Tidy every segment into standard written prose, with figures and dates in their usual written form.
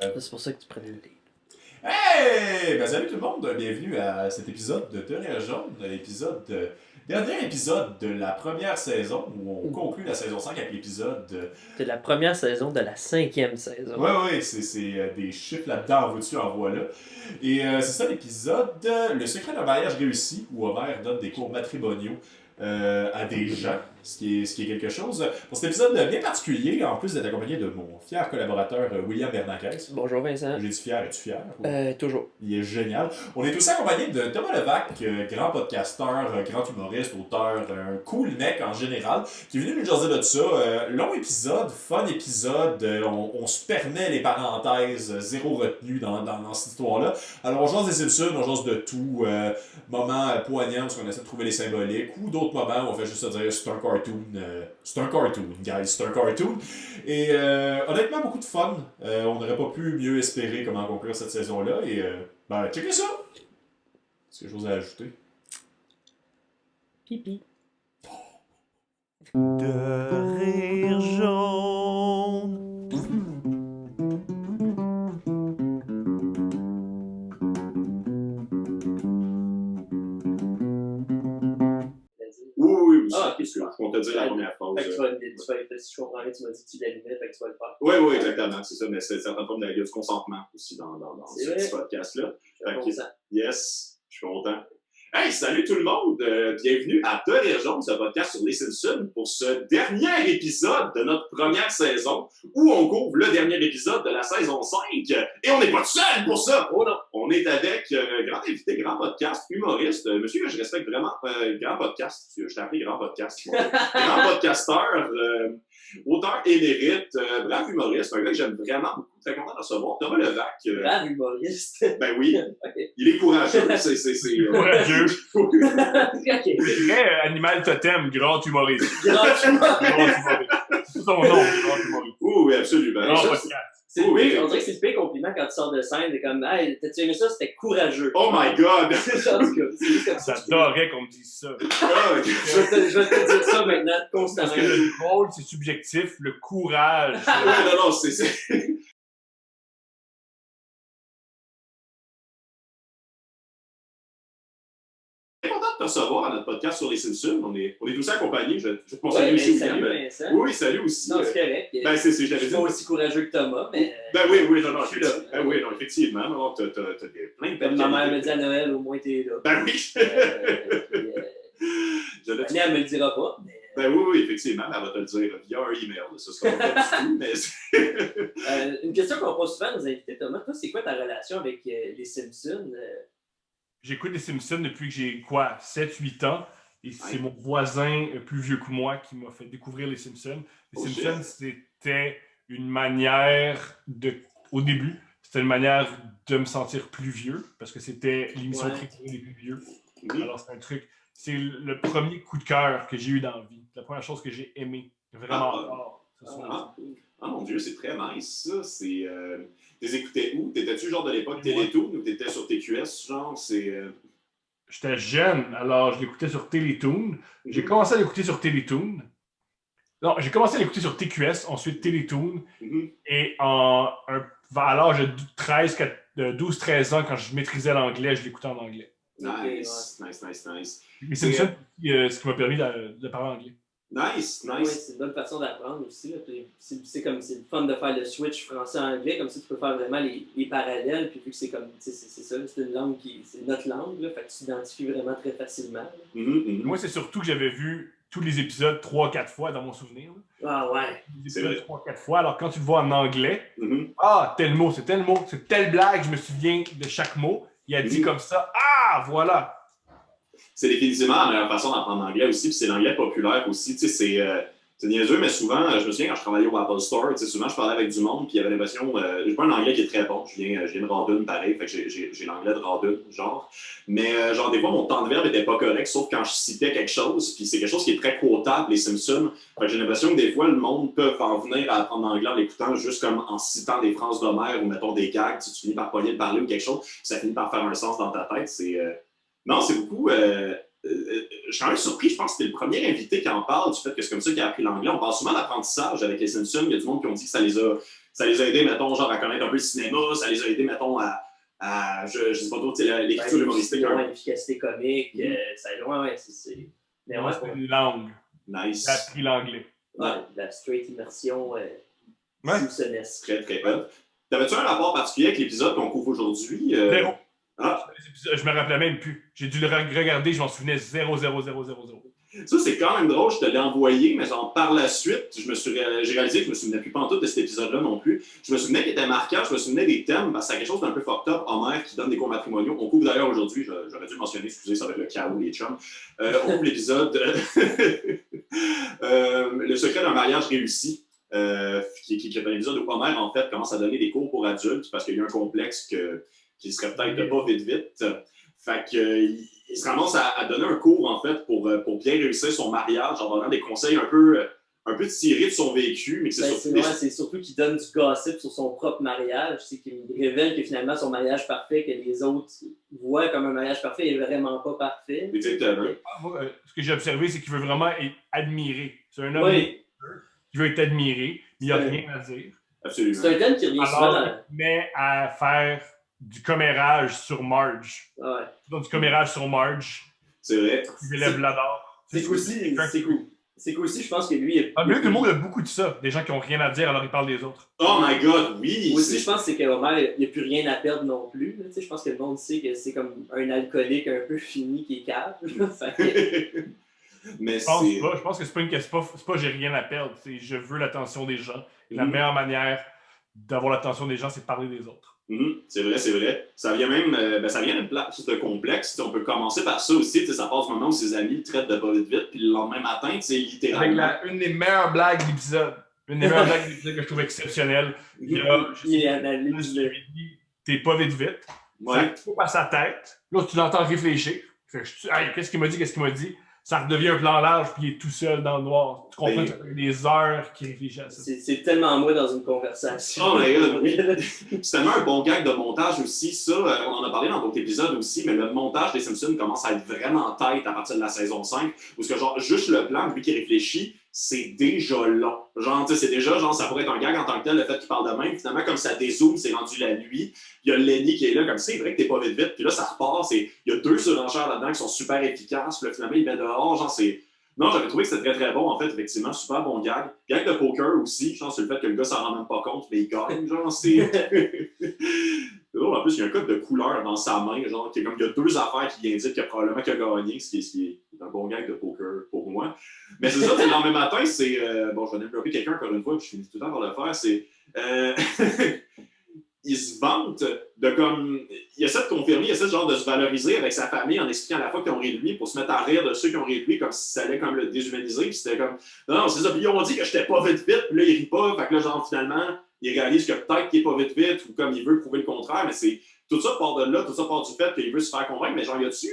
C'est pour ça que tu prenais le lead. Hey! Ben, salut tout le monde, bienvenue à cet épisode de Théorie Jaune, dernier épisode de la première saison, où on conclut la saison 5 avec l'épisode... C'est la première saison de la 5e saison. Ouais, c'est des chiffres là-dedans, en veux-tu, en voilà. Et c'est ça l'épisode, Le secret d'un mariage réussi, où Homer donne des cours matrimoniaux à des gens, ce qui est quelque chose. Pour cet épisode bien particulier, en plus d'être accompagné de mon fier collaborateur William Bernanquez. Bonjour Vincent. J'ai dit fier, es-tu fier? Toujours. Il est génial. On est aussi accompagné de Thomas Levac, grand podcasteur, grand humoriste, auteur, un cool mec en général, qui est venu nous jaser de ça. Long épisode, fun épisode, on se permet les parenthèses, zéro retenue dans cette histoire-là. Alors on jase des Simpsons, on jase de tout, moments poignants parce qu'on essaie de trouver les symboliques, ou d'autres moments où on fait juste se dire c'est un cartoon, guys, c'est un cartoon. Et honnêtement, beaucoup de fun. On n'aurait pas pu mieux espérer comment conclure cette saison-là. Et checkez ça! Est-ce que j'ai chose à ajouter? Pipi. De rire jaune. Oui, Ah, ok, c'est on t'a dit la première phrase. Fait que tu vas si je comprends bien, tu m'as dit que tu l'animais, fait que tu vas le faire. Oui, exactement, c'est ça, mais c'est certaines formes de consentement aussi dans C'est ce vrai. petit podcast-là. Je suis content. Yes, je suis content. Hey, salut tout le monde! Bienvenue à De Rire Jaune, ce podcast sur les Simpsons, pour ce dernier épisode de notre première saison, où on couvre le dernier épisode de la saison 5. Et on n'est pas tout seul pour ça! Oh non! On est avec un grand invité, grand podcast, humoriste, monsieur que je respecte vraiment, grand podcast, je t'ai appelé grand podcast, grand podcasteur, auteur émérite, brave humoriste, un gars que j'aime vraiment beaucoup, très content de recevoir, Thomas Levac. Brave humoriste. Ben oui, Ok. il est courageux, c'est Courageux. Ok. C'est vrai, animal totem, grand humoriste. Grand humoriste. Grand humoriste. C'est son nom, grand humoriste. Oui, absolument. Grand Ça, podcast. C'est le Oui. pire, on dirait que c'est le pire compliment quand tu sors de scène. T'es comme, hey, t'as-tu aimé ça? C'était courageux. Oh my god! C'est ça, en tout cas. C'est juste comme ça. J'adorais qu'on me dise ça. Ah, Je vais te dire ça maintenant constamment. Parce que le drôle, c'est subjectif, le courage. ouais, non, c'est... content de te recevoir à notre podcast sur les Simpsons. On est aussi accompagnés. Je te conseille Ouais, aussi. salut William. Vincent. Oui, salut aussi. Non, c'est correct. Ben, c'est, je Je l'avais suis dit. pas aussi courageux que Thomas, mais. Ben oui, non, Je suis là. effectivement. Ben oui, non, effectivement. Non, t'as plein de Comme ma mère me dit qualités. à Noël, au moins t'es là. Ben oui. Je l'ai dit. Annie, elle me le dira pas. Mais... Ben oui, effectivement. Elle va te le dire via un email. Ça sera pas du tout, mais... une question qu'on pose souvent à nos invités, Thomas. Toi, c'est quoi ta relation avec les Simpsons? J'écoute les Simpsons depuis que j'ai, 7-8 ans. Et c'est Ouais. mon voisin plus vieux que moi qui m'a fait découvrir les Simpsons. Les Oh, Simpsons, c'était une manière de... Au début, c'était une manière de me sentir plus vieux, parce que c'était l'émission Ouais. préférée des plus vieux. Mhm. Alors, c'est un truc... C'est le premier coup de cœur que j'ai eu dans la vie. La première chose que j'ai aimé. Vraiment Ah, fort. Ce sont Ah, ah mon Dieu, c'est très nice, ça. C'est... T'es écoutais où? T'étais-tu genre de l'époque Télétoon ou t'étais sur TQS? Genre, c'est... J'étais jeune, alors je l'écoutais sur Télétoon. J'ai commencé à l'écouter sur Télétoon. Non, j'ai commencé à l'écouter sur TQS, ensuite Télétoon. Mhm. Et à l'âge de 12-13 ans, quand je maîtrisais l'anglais, je l'écoutais en anglais. Nice. Les Simpsons, ce qui m'a permis de parler anglais. Nice. Oui, c'est une bonne façon d'apprendre aussi. Là. C'est le fun de faire le switch français-anglais, comme ça tu peux faire vraiment les parallèles, puis vu que c'est comme, c'est ça, c'est une langue c'est notre langue, là, fait que tu t'identifies vraiment très facilement. Là. Mhm. Moi, c'est surtout que j'avais vu tous les épisodes 3-4 fois dans mon souvenir. Là. Ah ouais. Les C'est épisodes vrai. 3-4 fois, alors quand tu le vois en anglais, Mhm. tel mot, c'est telle blague, je me souviens de chaque mot. Il a dit comme ça, voilà. C'est définitivement la meilleure façon d'apprendre l'anglais aussi, puis c'est l'anglais populaire aussi. Tu sais, c'est niaiseux, mais souvent, je me souviens quand je travaillais au Apple Store, tu sais, souvent je parlais avec du monde, puis il y avait l'impression, j'ai pas un anglais qui est très bon, je viens de Rawdon pareil, fait que j'ai l'anglais de Rawdon, genre. Mais genre, des fois, mon temps de verbe était pas correct, sauf quand je citais quelque chose, puis c'est quelque chose qui est très quotable, les Simpsons. Fait que j'ai l'impression que des fois, le monde peut en venir à apprendre l'anglais en l'écoutant, juste comme en citant des phrases d'Homer ou mettons des gags, tu finis par pogner de parler ou quelque chose, puis ça finit par faire un sens dans ta tête. Non, c'est beaucoup. Je suis quand même surpris, je pense que c'était le premier invité qui en parle du fait que c'est comme ça qu'il a appris l'anglais. On parle souvent d'apprentissage avec les Simpsons. Il y a du monde qui ont dit que ça les a ça les a aidés, mettons, genre à connaître un peu le cinéma, ça les a aidés, mettons, je sais pas trop, l'écriture humoristique. L'efficacité comique, ça aide loin, ouais, c'est... Mais ouais, c'est une langue. Nice. J'ai appris l'anglais. Ouais, la straight immersion, Simpsonnesque. Très, très hot. T'avais-tu un rapport particulier avec l'épisode qu'on couvre aujourd'hui? Zéro. Ah. Je me rappelais même plus. J'ai dû le regarder, je m'en souvenais 0. Ça, c'est quand même drôle, je te l'ai envoyé, mais genre par la suite, j'ai réalisé que je me souvenais plus pantoute de cet épisode-là non plus. Je me souvenais qu'il était marquant, je me souvenais des thèmes, parce que c'est quelque chose d'un peu fucked up. Homer qui donne des cours matrimoniaux. On couvre d'ailleurs aujourd'hui, j'aurais dû le mentionner, excusez, ça va être le chaos, les chums. On couvre l'épisode Le secret d'un mariage réussi. Qui est un épisode où Homer, en fait, commence à donner des cours pour adultes parce qu'il y a un complexe qui serait peut-être pas vite. Fait qu'il se ramasse à donner un cours, en fait, pour bien réussir son mariage, en donnant des conseils un peu tirés de son vécu, mais que c'est surtout qu'il donne du gossip sur son propre mariage. C'est qu'il révèle que finalement, son mariage parfait, que les autres voient comme un mariage parfait, n'est vraiment pas parfait. Exactement. Ce que j'ai observé, c'est qu'il veut vraiment être admiré. C'est un homme qui veut être admiré, mais il n'y a rien à dire. Absolument. C'est un thème qui revient souvent. Mais à faire du commérage sur Marge. Ouais. Donc, du commérage sur Marge. C'est vrai. Il élève l'adore. C'est cool aussi, je pense que lui... En milieu du monde, il y a beaucoup de ça. Des gens qui n'ont rien à dire, alors ils parlent des autres. Oh my God, oui! Moi aussi, je pense que c'est qu'Homer, il n'y a plus rien à perdre non plus. Je pense que le monde sait que c'est comme un alcoolique un peu fini qui est cave. Mais je pense que c'est pas j'ai rien à perdre. C'est je veux l'attention des gens. Et la meilleure manière d'avoir l'attention des gens, c'est de parler des autres. C'est vrai. Ça vient même d'une place de complexe. On peut commencer par ça aussi. Ça passe du moment où ses amis le traitent de pas vite, puis le lendemain matin, littéralement. Avec une des meilleures blagues de l'épisode. Une des meilleures blagues de l'épisode que je trouve exceptionnelle. T'es pas vite. Ouais. Ça coupe à sa tête. Là, tu l'entends réfléchir. Qu'est-ce qu'il m'a dit? Ça redevient un plan large, puis il est tout seul dans le noir. Tu comprends que ça fait des heures qu'il réfléchit à ça. C'est tellement moi dans une conversation. Oh my God, oui. C'est tellement un bon gag de montage aussi, ça. On en a parlé dans d'autres épisodes aussi, mais le montage des Simpsons commence à être vraiment tête à partir de la saison 5, où que genre, juste le plan, lui qui réfléchit, c'est déjà long. Genre, tu sais, c'est déjà, genre, ça pourrait être un gag en tant que tel, le fait qu'il parle de même. Finalement, comme ça dézoome, c'est rendu la nuit. Il y a Lenny qui est là, comme c'est vrai que t'es pas vite. Puis là, ça repart. Il y a 2 surenchères là-dedans qui sont super efficaces. Puis là, finalement, il met dehors. Genre, c'est. Non, j'avais trouvé que c'était très très bon, en fait, effectivement. Super bon gag. Gag de poker aussi. Je pense que c'est le fait que le gars s'en rend même pas compte, mais il gagne. Genre, c'est. En plus, il y a un code de couleur dans sa main. Genre, il y a 2 affaires qui indiquent qu'il a gagné, ce qui est un bon gag de poker pour moi. Mais c'est ça, le lendemain matin, c'est. Bon, je vais développer quelqu'un encore une fois, puis je finis tout le temps par le faire. C'est. Il se vante de comme. Il essaie de confirmer, il essaie genre de se valoriser avec sa famille en expliquant à la fois qu'ils ont ri de lui pour se mettre à rire de ceux qui ont ri de lui comme si ça allait comme le déshumaniser. Puis c'était comme. Non, c'est ça. Puis ils ont dit que j'étais pas vite, puis là, il rit pas. Fait que là, genre, finalement, il réalise que peut-être qu'il est pas vite, ou comme il veut prouver le contraire. Mais c'est. Tout ça part de là, tout ça part du fait qu'il veut se faire convaincre. Mais genre, y a-tu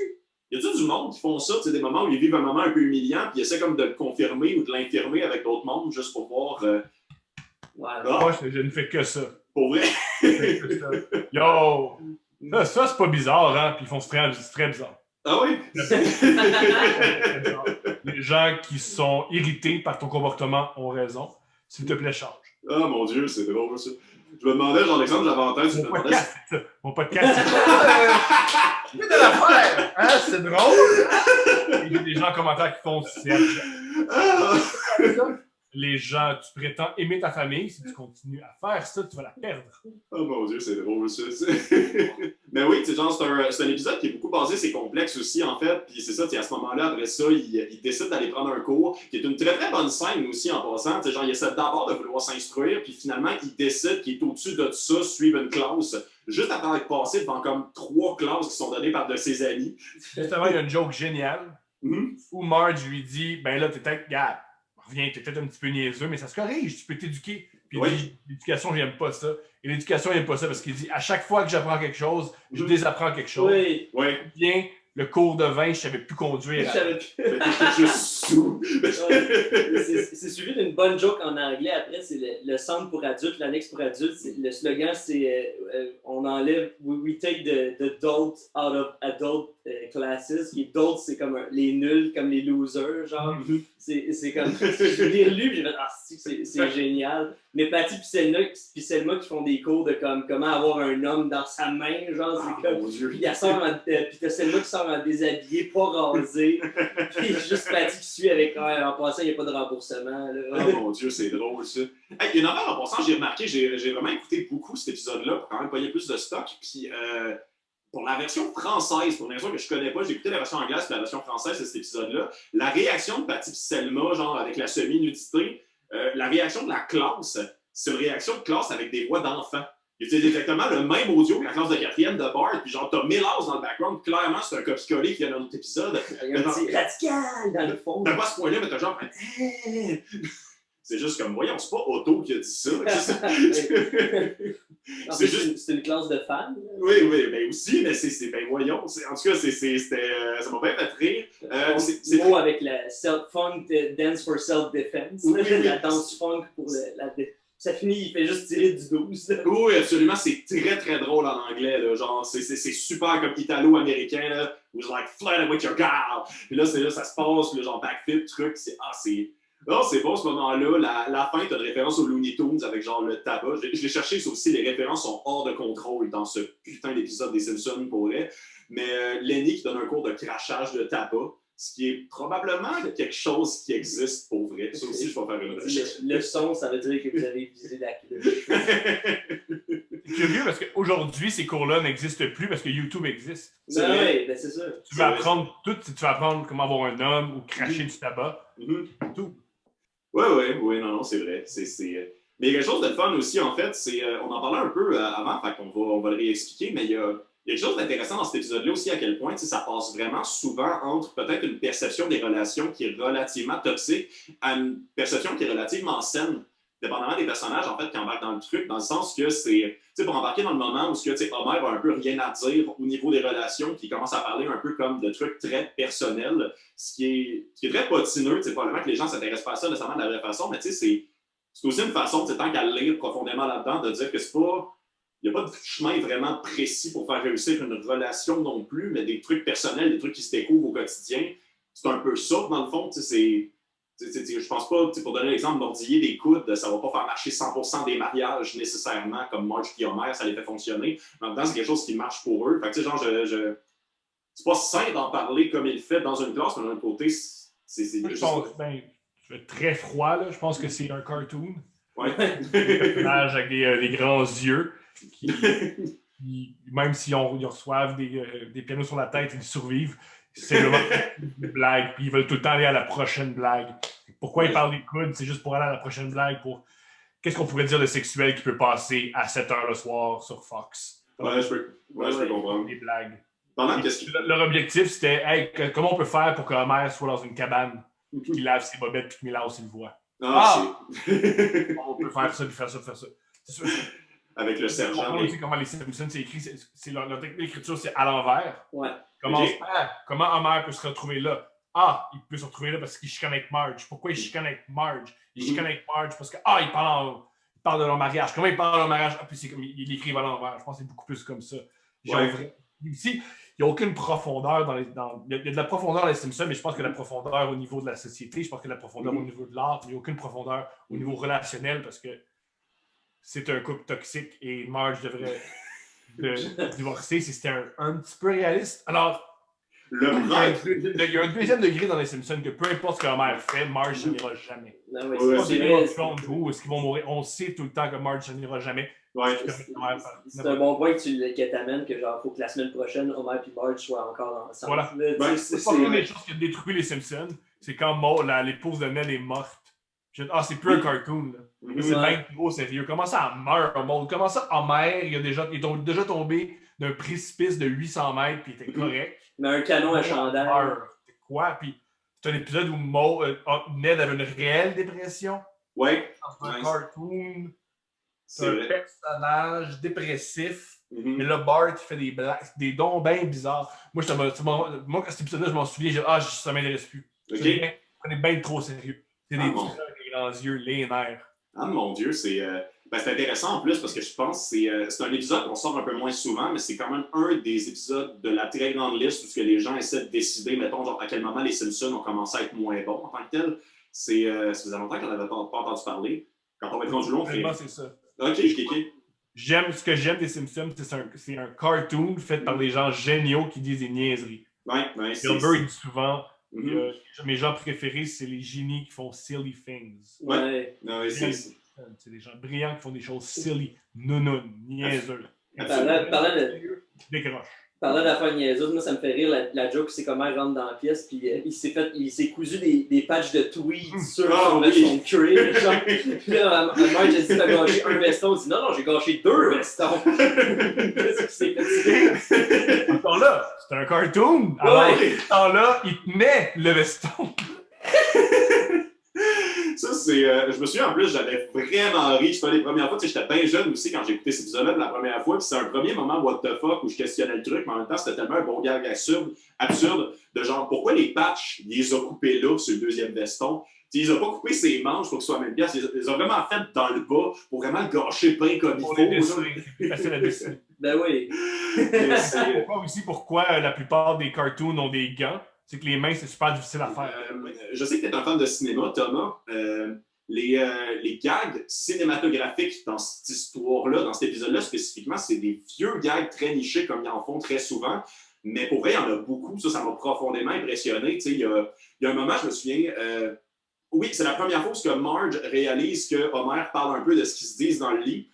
du monde qui font ça? Tu sais, des moments où ils vivent un moment un peu humiliant, puis ils essaient comme de le confirmer ou de l'infirmer avec d'autres mondes juste pour voir. Moi, je ne fais que ça. Pour vrai? Yo! Ça, c'est pas bizarre, hein? Puis ils font c'est très bizarre. Ah oui? Les gens qui sont irrités par ton comportement ont raison. S'il te plaît, change. Ah mon Dieu, c'est drôle ça. Je me demandais, genre, l'exemple de l'avantage. Mon podcast, c'est ça. C'est de l'affaire! Hein? C'est drôle! Il y a des gens en commentaire qui font Serge. Les gens, tu prétends aimer ta famille, si tu continues à faire ça, tu vas la perdre. Oh mon Dieu, c'est drôle ça. Mais oui, c'est un épisode qui est beaucoup basé, c'est complexe aussi en fait. Puis c'est ça, à ce moment-là, après ça, il décide d'aller prendre un cours, qui est une très très bonne scène aussi en passant. Genre, il essaie d'abord de vouloir s'instruire, puis finalement, il décide qu'il est au-dessus de ça, suivre une classe, juste après être passé devant comme 3 classes qui sont données par de ses amis. Justement, il y a une joke géniale où Marge lui dit ben là, t'es peut-être, gars, reviens, t'es peut-être un petit peu niaiseux, mais ça se corrige, tu peux t'éduquer. Puis il dit, l'éducation, j'aime pas ça. Et l'éducation, il n'aime pas ça parce qu'il dit, à chaque fois que j'apprends quelque chose, je désapprends quelque chose. Oui. Bien, le cours de vin, je savais plus conduire. Je savais plus. J'étais juste sous. C'est suivi d'une bonne joke en anglais. Après, c'est le centre pour adultes, l'annexe pour adultes. Le slogan, c'est on enlève we take the adult out of adult classes. Les adultes, c'est comme les nuls, comme les losers. Genre, c'est comme. Je l'ai relu, puis j'ai fait c'est génial. Mais Patty puis Selma qui font des cours de comment avoir un homme dans sa main, genre, c'est comme. Puis puis t'as Selma qui sort en déshabillé, pas rasé. Puis juste Patty qui suit avec. En passant, il n'y a pas de remboursement. Là. Oh mon Dieu, c'est drôle ça. Hey, il y a une affaire en passant, j'ai remarqué, j'ai vraiment écouté beaucoup cet épisode-là pour quand même payer plus de stock. Puis pour la version française, pour une raison que je connais pas, j'ai écouté la version anglaise et la version française de cet épisode-là. La réaction de Patty et Selma, genre avec la semi-nudité, la réaction de la classe, c'est une réaction de classe avec des voix d'enfants. C'est exactement le même audio que la classe de 4e de Bart, puis genre, t'as Millhouse dans le background, clairement, c'est un copie-collé qui vient dans notre épisode. Il y a un petit radical dans le fond. T'as pas ce point-là, mais t'as genre. C'est juste comme, voyons, c'est pas Otto qui a dit ça. C'est juste. C'est une classe de fans. Oui, ben aussi, mais c'est ben voyons. En tout cas, ça m'a bien fait rire. C'est mot avec la funk dance for self-defense. Oui, la danse funk pour la ça finit, il fait juste tirer du 12. Là. Oui, absolument. C'est très, très drôle en anglais. Là. Genre, c'est super comme italo-américain. Là, où je like, flirt with your girl. Puis là, ça se passe, le genre backflip, truc. Non, c'est bon ce moment-là. La fin, t'as une référence aux Looney Tunes avec genre le tabac. Je l'ai cherché, c'est aussi, les références sont hors de contrôle dans ce putain d'épisode des Simpsons pour vrai. Mais Lenny qui donne un cours de crachage de tabac, ce qui est probablement quelque chose qui existe pour vrai. Ça aussi, je vais faire une recherche. Le son, ça veut dire que vous avez visé la cloche. C'est curieux parce qu'aujourd'hui, ces cours-là n'existent plus parce que YouTube existe. Oui, ben c'est ça. Tu vas apprendre tout, tu vas apprendre comment avoir un homme ou cracher du tabac. Tout. Oui, non, c'est vrai. Mais il y a quelque chose de fun aussi, en fait, on en parlait un peu avant, fait qu'on on va le réexpliquer, mais il y a quelque chose d'intéressant dans cet épisode-là aussi, à quel point ça passe vraiment souvent entre peut-être une perception des relations qui est relativement toxique à une perception qui est relativement saine, dépendamment des personnages, en fait, qui embarquent dans le truc, dans le sens que c'est, pour embarquer dans le moment où Homer a un peu rien à dire au niveau des relations, qui commence à parler un peu comme de trucs très personnels, ce qui est très potineux, probablement que les gens ne s'intéressent pas à ça nécessairement de la vraie façon, mais c'est aussi une façon, tant qu'à le lire profondément là-dedans, de dire que c'est pas. Il n'y a pas de chemin vraiment précis pour faire réussir une relation non plus, mais des trucs personnels, des trucs qui se découvrent au quotidien. C'est un peu ça, dans le fond. Je pense pas, pour donner l'exemple, mordiller des coudes, ça ne va pas faire marcher 100% des mariages nécessairement, comme Marge et Homer, ça les fait fonctionner. En même temps, c'est quelque chose qui marche pour eux. Fait que, genre, c'est pas sain d'en parler comme il fait dans une classe, mais d'un autre côté, je pense, je vais être très froid, là. Je pense que c'est un cartoon. Ouais. Des personnages avec des grands yeux. Qui, même s'ils reçoivent des pianos sur la tête, ils survivent. C'est vraiment une blague. Puis ils veulent tout le temps aller à la prochaine blague. Pourquoi ils parlent des coudes? C'est juste pour aller à la prochaine blague. Qu'est-ce qu'on pourrait dire de sexuel qui peut passer à 7h le soir sur Fox? Ouais, je peux comprendre. Des blagues. Leur objectif, c'était hey, comment on peut faire pour que Homer soit dans une cabane, puis qu'il lave ses bobettes, puis que Milhouse, il le voit. On peut faire ça, puis faire ça, puis faire ça. C'est sûr. Avec le sergent. On sait comment les Simpsons, c'est écrit. Leur technique d'écriture, c'est à l'envers. Ouais. Comment Homer peut se retrouver là? Ah, il peut se retrouver là parce qu'il chicane avec Marge. Pourquoi il chicane avec Marge? Il chicane avec Marge parce que, il parle de leur mariage. Comment il parle de leur mariage? Ah, puis c'est comme, il écrit à l'envers. Je pense que c'est beaucoup plus comme ça. Ici, il n'y a aucune profondeur il y a de la profondeur dans les Simpsons, mais je pense que la profondeur au niveau de la société, je pense que la profondeur au niveau de l'art, il n'y a aucune profondeur au niveau relationnel parce que c'est un couple toxique et Marge devrait divorcer si c'était un petit peu réaliste. Alors, il y a un deuxième degré dans les Simpsons que peu importe ce que Homer fait, Marge ne n'ira jamais. Non, oui, est-ce qu'ils vont mourir? On sait tout le temps que Marge ne n'ira jamais. Ouais, c'est un bon point que t'amènes, que genre, faut que la semaine prochaine, Homer et Marge soient encore ensemble. Voilà. C'est pas une des choses qui a détruit les Simpsons. C'est quand l'épouse de Ned est morte. C'est plus un cartoon. C'est bien trop sérieux. Comment ça meurt, Maud? Comment ça, Homer, il est déjà tombé d'un précipice de 800 mètres puis il était correct. Mais un canon à chandelle. C'est quoi? Puis c'est un épisode où Ned avait une réelle dépression. Ouais. C'est un cartoon. C'est un personnage dépressif. Mais là, Bart, il fait des blagues, des dons bien bizarres. Moi, quand cet épisode-là, je m'en souviens, ça m'intéresse plus. Okay. Prenez bien trop sérieux. C'est des petits avec des grands yeux, les nerfs. Ah mon Dieu, c'est intéressant en plus parce que je pense que c'est un épisode qu'on sort un peu moins souvent, mais c'est quand même un des épisodes de la très grande liste où les gens essaient de décider, mettons, genre, à quel moment les Simpsons ont commencé à être moins bons en tant que tel. Ça faisait longtemps qu'on n'avait pas entendu parler. Quand on va être rendu long, Vraiment, c'est ça. Ok. Ce que j'aime des Simpsons, c'est un cartoon fait par des gens géniaux qui disent des niaiseries. Ouais, Bill Burr, il dit souvent, mes gens préférés, c'est les génies qui font silly things. Ouais. C'est des gens brillants qui font des choses silly, niaiseux. Parlant d'affaires niaiseuses, moi ça me fait rire la joke, c'est comment elle rentre dans la pièce, puis il s'est cousu des patchs de tweed sur son crib, genre. Puis là, Marge a dit t'as gâché un veston, il dit non, j'ai gâché 2 vestons. Qu'est-ce qui s'est fait? Encore là, c'est un cartoon. Alors, temps-là, il tenait le veston. Ça, c'est. Je me souviens en plus, j'avais vraiment ri. C'était les premières fois. J'étais bien jeune aussi quand j'ai écouté cet épisode-là de la première fois. Puis c'est un premier moment what the fuck où je questionnais le truc, mais en même temps, c'était tellement un bon gag absurde de genre pourquoi les patchs, il les a coupés là sur le deuxième veston. T'sais, il les a pas coupé ses manches pour que ce soit à la même pièce. Il les a vraiment fait dans le bas pour vraiment le gâcher bien comme il faut. C'est plus facile à dessiner. Ben oui. Pourquoi la plupart des cartoons ont des gants? C'est que les mains, c'est super difficile à faire. Je sais que tu es un fan de cinéma, Thomas. Les gags cinématographiques dans cette histoire-là, dans cet épisode-là spécifiquement, c'est des vieux gags très nichés comme ils en font très souvent. Mais pour vrai, il y en a beaucoup. Ça m'a profondément impressionné. Il y a un moment, je me souviens, oui, c'est la première fois que Marge réalise que Homer parle un peu de ce qu'ils se disent dans le lit.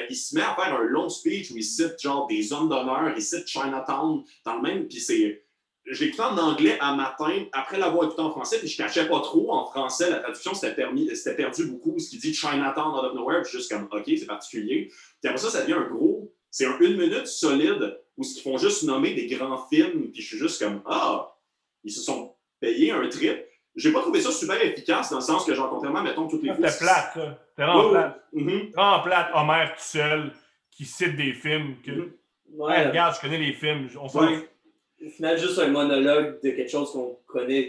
Il se met à faire un long speech où il cite genre des hommes d'honneur, il cite Chinatown dans le même, puis je l'écoutais en anglais un matin, après l'avoir écouté en français, puis je ne cachais pas trop en français. La traduction, c'était perdu beaucoup. Ce qui dit Chinatown out of nowhere, puis juste comme, OK, c'est particulier. Puis après ça devient un gros. C'est un 1 minute solide où ils font juste nommer des grands films, puis je suis juste comme, ils se sont payés un trip. J'ai pas trouvé ça super efficace dans le sens que, genre, contrairement, mettons, toutes les fois. C'était plate, ça. C'était vraiment plate. Vraiment plate, Homer tout seul, qui cite des films. Regarde, je connais les films. On s'en Au final, juste un monologue de quelque chose qu'on connaît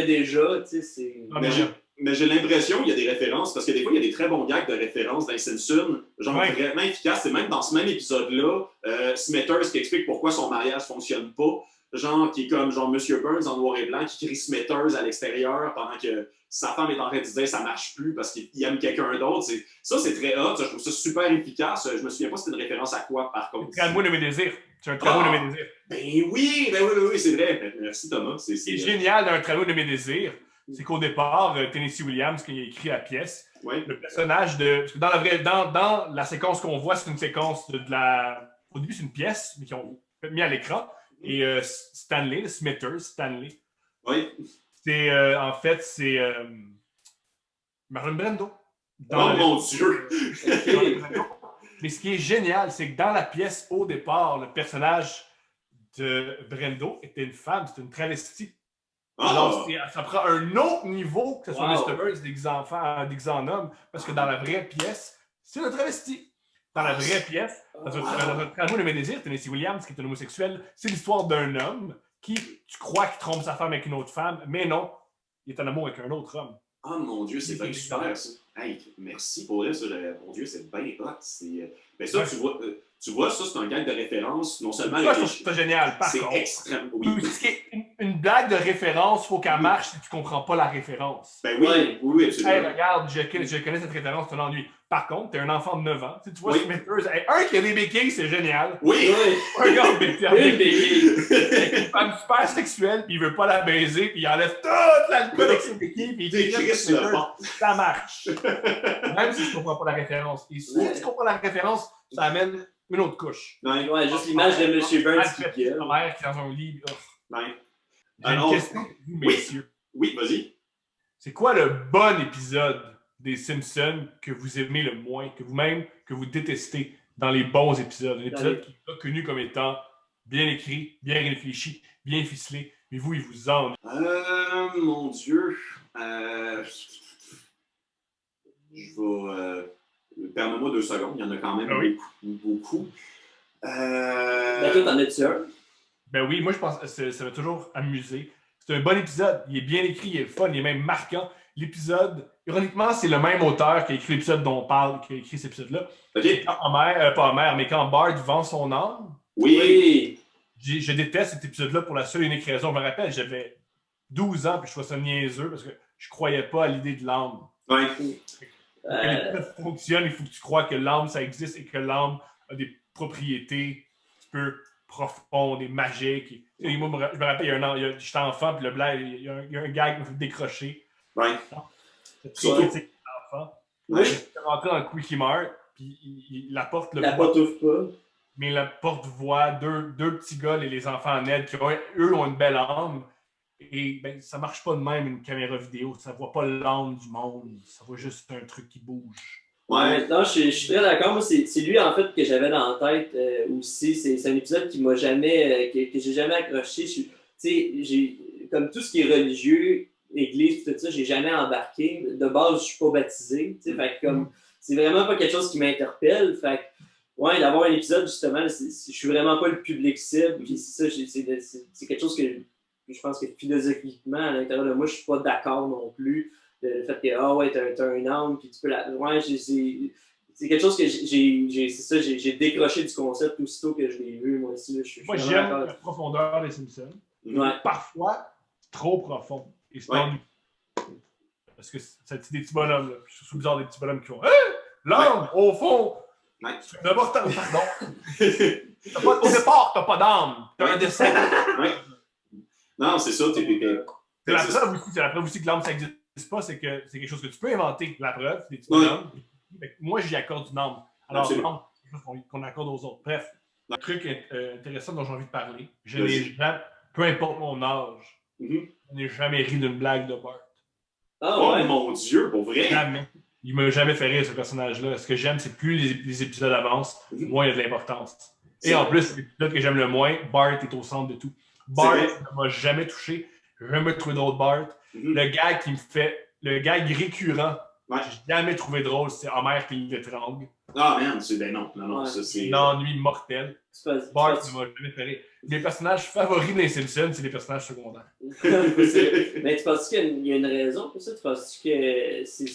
déjà, tu sais, c'est... Mais j'ai l'impression qu'il y a des références, parce que des fois, il y a des très bons gags de références dans Simpsons, genre vraiment efficaces. C'est même dans ce même épisode-là, Smithers qui explique pourquoi son mariage ne fonctionne pas, genre qui est comme genre Monsieur Burns en noir et blanc qui crie Smithers à l'extérieur pendant que sa femme est en train de dire ça marche plus parce qu'il aime quelqu'un d'autre. Ça, c'est très hot. Je trouve ça super efficace. Je me souviens pas si c'était une référence à quoi, par contre. C'est un mot de mes désirs. C'est un travaux de mes désirs. Ben oui, c'est vrai. Merci, Thomas. C'est génial d'un travaux de mes désirs. C'est qu'au départ, Tennessee Williams, qui a écrit la pièce, le personnage de. Parce que dans la séquence qu'on voit, c'est une séquence au début, c'est une pièce, mais qu'ils ont mis à l'écran. Et Stanley, Smithers, Stanley. Oui. En fait, c'est Marlon Brando. Mon Dieu! Mais ce qui est génial, c'est que dans la pièce, au départ, le personnage de Brando était une femme, c'était une travestie. Alors, ça prend un autre niveau que ce soit Mr. Burns déguisé en homme, parce que dans la vraie pièce, c'est un travesti. Dans la vraie pièce, dans un travaux de mes désirs, Tennessee Williams, qui est un homosexuel, c'est l'histoire d'un homme qui, tu crois qu'il trompe sa femme avec une autre femme, mais non, il est en amour avec un autre homme. Oh mon Dieu, c'est bien super ça. Hey, merci pour ça. Mon Dieu, c'est bien hot. Mais ça, tu vois, ça, c'est un gag de référence, non seulement... C'est génial, par contre. C'est extrême, oui. Une blague de référence, il faut qu'elle marche si tu ne comprends pas la référence. Ben oui, absolument. Hey, regarde, je connais cette référence, tu l'ennuies. Par contre, t'es un enfant de 9 ans. Tu vois, Smithers, un qui a des béquilles, c'est génial. Oui! Un gars avec béquilles. Une femme super sexuelle, puis il veut pas la baiser, puis il enlève toute l'alcool avec ses béquilles, puis il dit ça marche. Même si tu comprends pas la référence. Et si tu comprends la référence, ça amène une autre couche. Ouais, juste l'image de M. Burns qui gueule. Sa mère qui est dans un lit. J'ai une question pour vous, messieurs. Oui, vas-y. C'est quoi le bon épisode des Simpsons que vous aimez le moins, que vous détestez dans les bons épisodes? Un épisode qui est reconnu comme étant bien écrit, bien réfléchi, bien ficelé, mais vous, il vous ennuie. Mon Dieu. Je vais... Permets-moi 2 secondes, il y en a quand même beaucoup. Ben toi, t'en as-tu un? Ben oui, moi je pense que ça m'a toujours amusé. C'est un bon épisode, il est bien écrit, il est fun, il est même marquant. L'épisode, ironiquement, c'est le même auteur qui a écrit l'épisode dont on parle, qui a écrit cet épisode-là. Okay. Quand Bart vend son âme. Oui! Je déteste cet épisode-là pour la seule et unique raison. Je me rappelle, j'avais 12 ans puis je trouvais ça niaiseux parce que je croyais pas à l'idée de l'âme. Ouais. Pour que l'épisode fonctionne, il faut que tu crois que l'âme, ça existe et que l'âme a des propriétés un peu profondes et magiques. Et moi, je me rappelle, j'étais enfant, puis le blague, il y a un gag qui me fait décrocher. Ouais. C'est très critique pour l'enfant. Ouais. Je suis rentré dans le Quickie Mart, puis la porte La porte ouvre pas. Mais la porte voit deux petits gars, les enfants en aide, qui eux ont une belle âme. Et ben, ça marche pas de même une caméra vidéo. Ça voit pas l'âme du monde. Ça voit juste un truc qui bouge. Ouais, non, je suis très d'accord. Moi, c'est lui, en fait, que j'avais dans la tête aussi. C'est un épisode qui m'a jamais, que j'ai jamais accroché. Tu sais, comme tout ce qui est religieux, église, tout ça, j'ai jamais embarqué. De base, je suis pas baptisé. Tu sais, fait que comme, c'est vraiment pas quelque chose qui m'interpelle. Fait que, ouais, d'avoir un épisode, justement, je suis vraiment pas le public cible. Puis c'est ça, c'est quelque chose que je pense que philosophiquement, à l'intérieur de moi, je suis pas d'accord non plus. Le fait que, ah ouais, t'as un âme, puis tu peux la. Ouais, c'est quelque chose que j'ai décroché du concept aussitôt que je l'ai vu, moi aussi. Moi, j'aime la profondeur des Simpsons. Ouais. Parfois, trop profond. Et c'est ennuyeux. Parce que c'est des petits bonhommes, là. Je trouve bizarre des petits bonhommes qui font l'âme, au fond! C'est une importance, pardon. Au départ, t'as pas d'âme. T'as un dessin. Non, c'est ça, C'est la preuve aussi que l'âme, ça n'existe pas, c'est que c'est quelque chose que tu peux inventer. La preuve, c'est des petits bonhommes. Moi, j'y accorde une âme. Alors, l'âme, c'est quelque chose qu'on accorde aux autres. Bref, un truc intéressant dont j'ai envie de parler, peu importe mon âge, je n'ai jamais ri d'une blague de Bart. Oh mon Dieu, pour vrai? Jamais. Il m'a jamais fait rire, ce personnage-là. Ce que j'aime, c'est plus les épisodes avancent, moins il y a de l'importance. Et en plus, l'épisode que j'aime le moins, Bart est au centre de tout. Bart ne m'a jamais touché. J'ai jamais trouvé drôle Bart. Le gag qui me fait... Le gag récurrent, j'ai jamais trouvé drôle, c'est Homer qui l'étrangle. Ah, man, non, ça c'est... L'ennui mortel. Bart ne m'a jamais fait rire. Mes personnages favoris des Simpsons, c'est les personnages secondaires. Mais tu penses qu'il y a une raison pour ça? Tu penses que c'est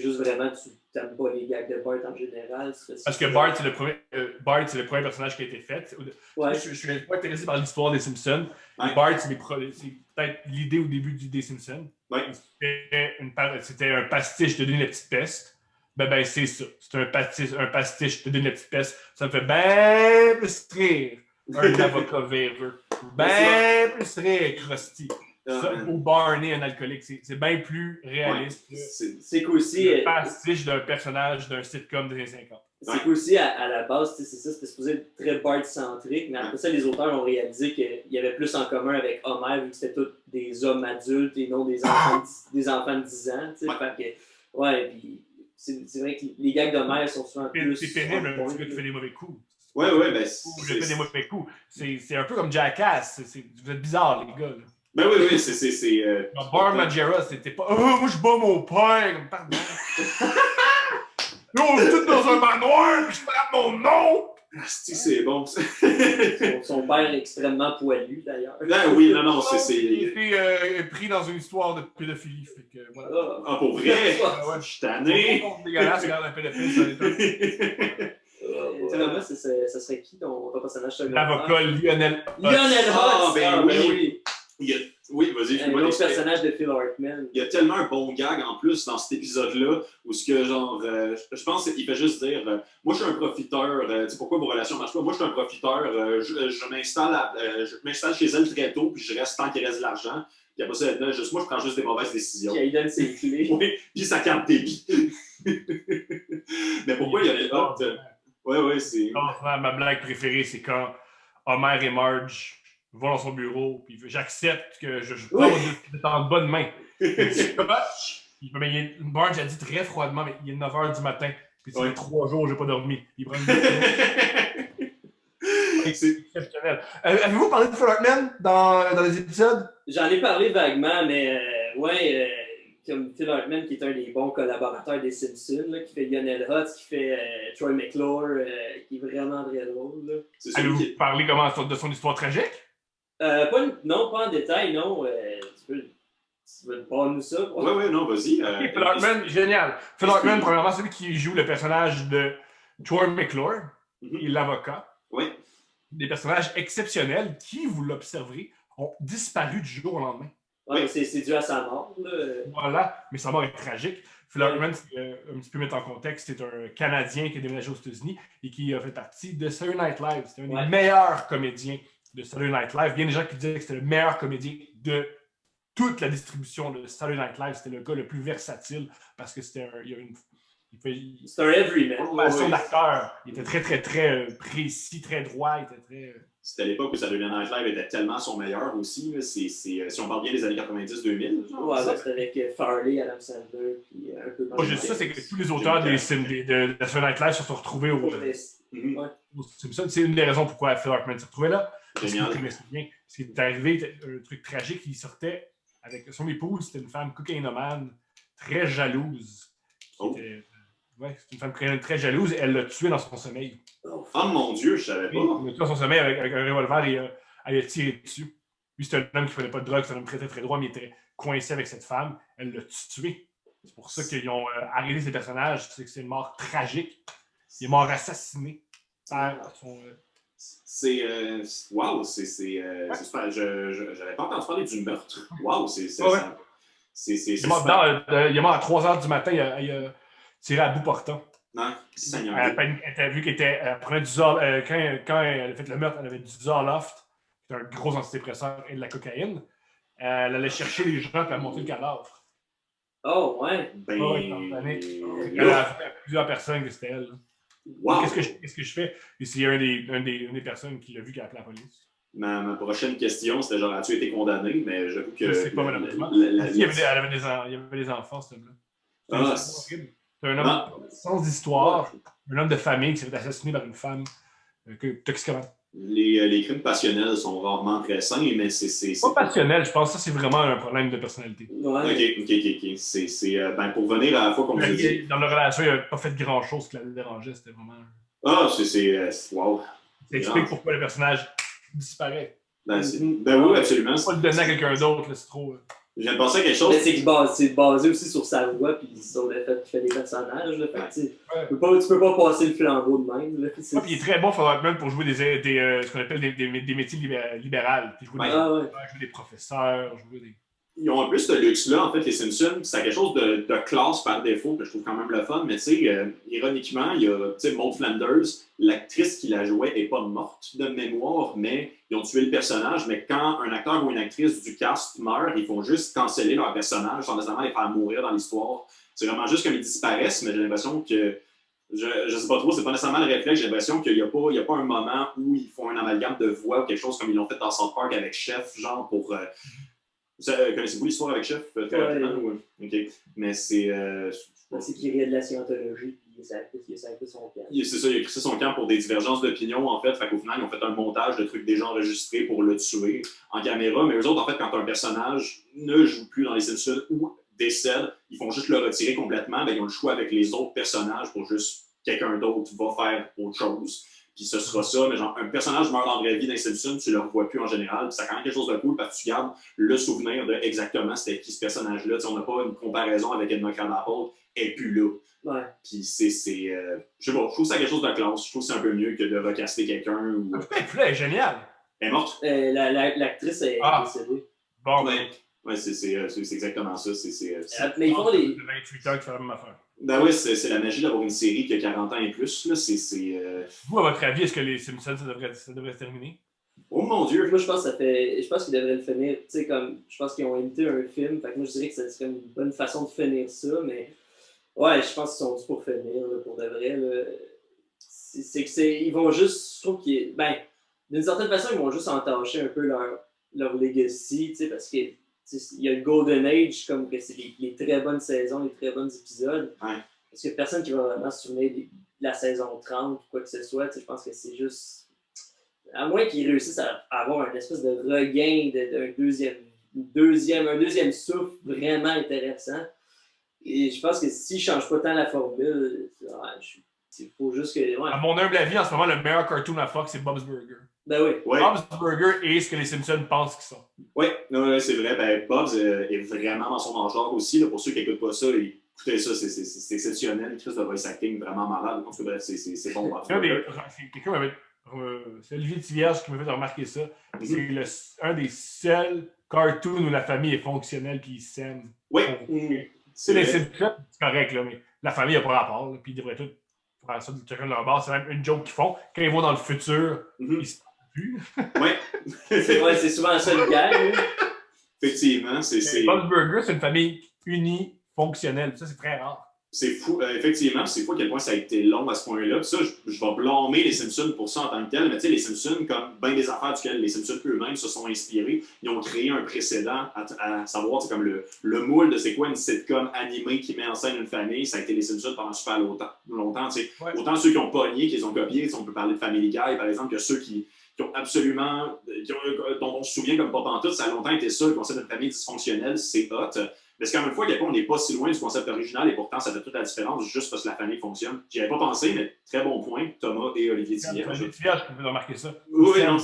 juste vraiment tu n'aimes pas les gags de Bart en général? Parce que Bart, c'est le premier personnage qui a été fait. Ouais. Je suis pas intéressé par l'histoire des Simpsons. Bart, c'est peut-être l'idée au début des Simpsons. C'était un pastiche de Denis la petite peste. Ben c'est ça. C'est un pastiche de Denis la petite peste. Ça me fait ben plus rire. Un avocat véreux. Ben plus rire, Krusty. Ou Barney, un alcoolique. C'est bien plus réaliste. C'est qu'aussi. Un pastiche d'un personnage d'un sitcom des années 50. C'est qu'aussi, à la base, c'est ça, c'était supposé être très Bart-centrique, mais après ça, les auteurs ont réalisé qu'il y avait plus en commun avec Homer, vu que c'était tous des hommes adultes et non des enfants de 10 ans. Fait que, puis c'est vrai que les gags d'Homer sont souvent plus... C'est pénible, un petit gars qui fait des mauvais coups. Ben... Je fais des mauvais coups. C'est un peu comme Jackass. Vous êtes bizarres, les gars. Là. Ben oui, c'est... Bar Majera, c'était pas... moi, je bats mon père! Pardon. Nous, on est tous dans un manoir, puis je frappe mon nom! C'est bon, ça. Son père est extrêmement poilu, d'ailleurs. Ben oui, non, c'est... Il a été pris dans une histoire de pédophilie, fait que voilà. Ah, pour vrai? Je suis tanné! C'est dégueulasse, regarde un pédophile, ça l'étonne. Finalement, ça serait qui ton personnage secondaire? L'avocat Lionel Hutz. Lionel Hutz! Ah, ben oui! Oui, vas-y. Un autre personnage de Phil Hartman. Il y a tellement un bon gag en plus dans cet épisode-là où ce que genre, je pense qu'il fait juste dire moi je suis un profiteur, tu sais pourquoi vos relations marchent pas? Moi je suis un profiteur, je m'installe chez elle très tôt puis je reste tant qu'il reste de l'argent. Puis après ça, moi je prends juste des mauvaises décisions. Puis il donne ses clés. Oui, puis sa carte débit. Mais pourquoi il y a les autres? Oui, c'est. Ma blague préférée, c'est quand Homer et Marge vont dans son bureau, puis j'accepte que je prends en bonne main. Marge a dit très froidement, mais il est 9h du matin, puis ça fait 3 jours j'ai pas dormi. Il prend une c'est exceptionnel. Avez-vous parlé de Phil Hartman dans les épisodes? J'en ai parlé vaguement, mais comme Phil Hartman, qui est un des bons collaborateurs des Simpsons, là, qui fait Lionel Hutz, qui fait Troy McClure, qui est vraiment très drôle. Avez-vous parlé de son histoire tragique? Non, pas en détail, non. Tu veux parler de ça? Oui, non, vas-y. Phil Hartman, génial. Phil Hartman, premièrement, c'est lui qui joue le personnage de Troy McClure, et l'avocat. Oui. Des personnages exceptionnels qui, vous l'observerez, ont disparu du jour au lendemain. Ouais, c'est dû à sa mort. Là. Voilà, mais sa mort est tragique. Phil Hartman, un petit peu mettre en contexte, c'est un Canadien qui a déménagé aux États-Unis et qui a fait partie de Saturday Night Live. C'était un des meilleurs comédiens de Saturday Night Live. Il y a des gens qui disaient que c'était le meilleur comédien de toute la distribution de Saturday Night Live. C'était le gars le plus versatile parce que c'était c'est un everyman. Formation d'acteur. Il était très, très, très précis, très droit. Il était très... C'était à l'époque où Saturday Night Live était tellement son meilleur aussi. Là. Si on parle bien des années 90-2000. Ouais, c'était avec Farley, Adam Sandler, puis un peu... Moi, juste ça, c'est que tous les auteurs de Saturday Night Live se sont retrouvés aux Simpsons. C'est une des raisons pourquoi Phil Hartman s'est retrouvé là. Génial. Parce qu'il est arrivé un truc tragique. Il sortait avec son épouse. C'était une femme cocaïnomane, très jalouse. C'est une femme très jalouse. Elle l'a tué dans son sommeil. Oh mon Dieu, je savais pas. Elle l'a tué dans son sommeil avec un revolver et elle a tiré dessus. Lui, c'était un homme qui ne prenait pas de drogue. C'était un homme très, très, très droit, mais il était coincé avec cette femme. Elle l'a tué. C'est pour ça qu'ils ont arrêté ces personnages. C'est que c'est une mort tragique. Il est mort assassiné par son... Wow, c'est super. J'avais pas entendu parler du meurtre. Wow, c'est il est mort à 3h du matin. Il a tiré à bout portant. Non, vu qu'elle prenait du Zoloft. Quand elle a fait le meurtre, elle avait du Zoloft, qui est un gros antidépresseur, et de la cocaïne. Elle allait chercher les gens et elle montait le cadavre. Oh, ouais. Elle a fait à plusieurs personnes que c'était elle. Wow. Qu'est-ce que je fais? Et c'est une des personnes qui l'a vu qui a appelé la police. Ma prochaine question, c'était genre, as-tu été condamné? Mais j'avoue que... Je sais pas, malheureusement. Il y avait des enfants, ce homme-là. C'est un homme sans histoire, un homme de famille qui s'est fait assassiner par une femme toxicomane. Les crimes passionnels sont rarement très sains, mais c'est pas passionnel, je pense que ça, c'est vraiment un problème de personnalité. Ouais. OK. Pour venir à la fois, comme vous dites... Dans leur relation, il n'a pas fait grand-chose qui la dérangeait, c'était vraiment... wow. Ça explique pourquoi le personnage disparaît. Ben oui, absolument. Pas le donner à quelqu'un d'autre, c'est trop... Je viens de penser à quelque chose. Mais c'est basé aussi sur sa voix puis sur le fait qu'il fait des personnages. Là, fait, tu peux pas passer le flambeau de même. Là, puis il est très bon pour jouer ce qu'on appelle des métiers libérales. Jouer des professeurs, jouer des... Ils ont un peu ce luxe-là, en fait, les Simpsons. C'est quelque chose de classe par défaut, que je trouve quand même le fun. Mais tu sais, ironiquement, il y a Maud Flanders, l'actrice qui la jouait n'est pas morte de mémoire, mais ils ont tué le personnage. Mais quand un acteur ou une actrice du cast meurt, ils font juste canceller leur personnage sans nécessairement les faire mourir dans l'histoire. C'est vraiment juste comme ils disparaissent, mais j'ai l'impression que... Je sais pas trop, c'est pas nécessairement le réflexe. J'ai l'impression qu'il y a pas un moment où ils font un amalgame de voix ou quelque chose comme ils l'ont fait dans South Park avec Chef, genre pour... Connaissez-vous l'histoire avec Chef? OK. Mais c'est... c'est qu'il riait de la scientologie, puis il a écrit son camp. C'est ça, il a écrit son camp pour des divergences d'opinion, en fait. Fait qu'au final, ils ont fait un montage de trucs déjà enregistrés pour le tuer en caméra. Mais eux autres, en fait, quand un personnage ne joue plus dans les Simpsons ou décède, ils font juste le retirer complètement. Ben, ils ont le choix avec les autres personnages pour juste quelqu'un d'autre va faire autre chose. Puis ce sera ça, mais genre un personnage meurt en vraie vie dans les Simpsons, tu le revois plus en général, puis ça a quand même quelque chose de cool parce que tu gardes le souvenir de exactement c'était qui ce personnage-là. On n'a pas une comparaison avec Edna Krabappel, et puis là. Ouais. Puis je sais pas, je trouve ça quelque chose de classe, je trouve que c'est un peu mieux que de recaster quelqu'un. Ou... Elle est géniale! Elle est morte? L'actrice est décédée. Bon, ouais, c'est exactement ça. Mais ils font des... 28 ans qui fait la même affaire. Ben oui, c'est la magie d'avoir une série qui a 40 ans et plus. Là, Vous, à votre avis, est-ce que les Simpsons, ça devrait se terminer? Oh mon Dieu! Moi, je pense qu'ils devraient le finir. Tu sais, comme, je pense qu'ils ont imité un film. Fait que moi, je dirais que ça serait une bonne façon de finir ça. Mais ouais, je pense qu'ils sont dû pour finir, là, pour de vrai. Là. Ils vont juste. Je trouve qu'ils. Ben, d'une certaine façon, ils vont juste entacher un peu leur legacy. Tu sais, parce que. Il y a le Golden Age, comme que c'est les très bonnes saisons, les très bons épisodes. Ouais. Parce qu'il n'y a personne qui va vraiment se souvenir de la saison 30 ou quoi que ce soit. Je pense que c'est juste. À moins qu'ils réussissent à avoir un espèce de regain d'un deuxième souffle vraiment intéressant. Et je pense que s'ils ne changent pas tant la formule, il faut juste que. Ouais. À mon humble avis, en ce moment, le meilleur cartoon à Fox, c'est Bob's Burger. Ben oui. Ouais. Bob's Burger est ce que les Simpsons pensent qu'ils sont. Oui, c'est vrai. Ben, Bob's est vraiment dans son genre aussi. Là, pour ceux qui n'écoutent pas ça, écoutez ça, c'est exceptionnel. Chris de voice acting vraiment malade. En tout cas, c'est bon. Quelqu'un m'avait. C'est Olivier Tivierge qui m'a fait remarquer ça. C'est un des seuls cartoons où la famille est fonctionnelle et ils s'aiment. Oui. C'est les Simpsons, c'est correct, là, mais la famille n'a pas rapport, là, puis ils devraient tous faire ça de chacun de leur bord. C'est même une joke qu'ils font. Quand ils vont dans le futur, ils se parlent plus. Ouais. C'est souvent ça le gars. Effectivement, Bob's Burger, c'est une famille unie, fonctionnelle. Ça, c'est très rare. C'est fou, effectivement, c'est fou à quel point ça a été long à ce point-là. Puis ça, je vais blâmer les Simpsons pour ça en tant que tel, mais tu sais, les Simpsons, comme bien des affaires duquel les Simpsons eux-mêmes se sont inspirés, ils ont créé un précédent à savoir, c'est comme le moule de c'est quoi une sitcom animée qui met en scène une famille, ça a été les Simpsons pendant super longtemps tu sais. Ouais. Autant ceux qui ont pogné, qu'ils ont copié, on peut parler de Family Guy, par exemple, que ceux qui ont absolument, dont on se souvient comme pas pantoute, ça a longtemps été ça, le concept de famille dysfonctionnelle, c'est hot. Mais c'est quand même une fois qu'à on n'est pas si loin du concept original et pourtant ça fait toute la différence juste parce que la famille fonctionne. J'y avais pas pensé, mais très bon point, Thomas et Olivier Thillard. Olivier Thillard, je peux remarquer ça. Oui, non.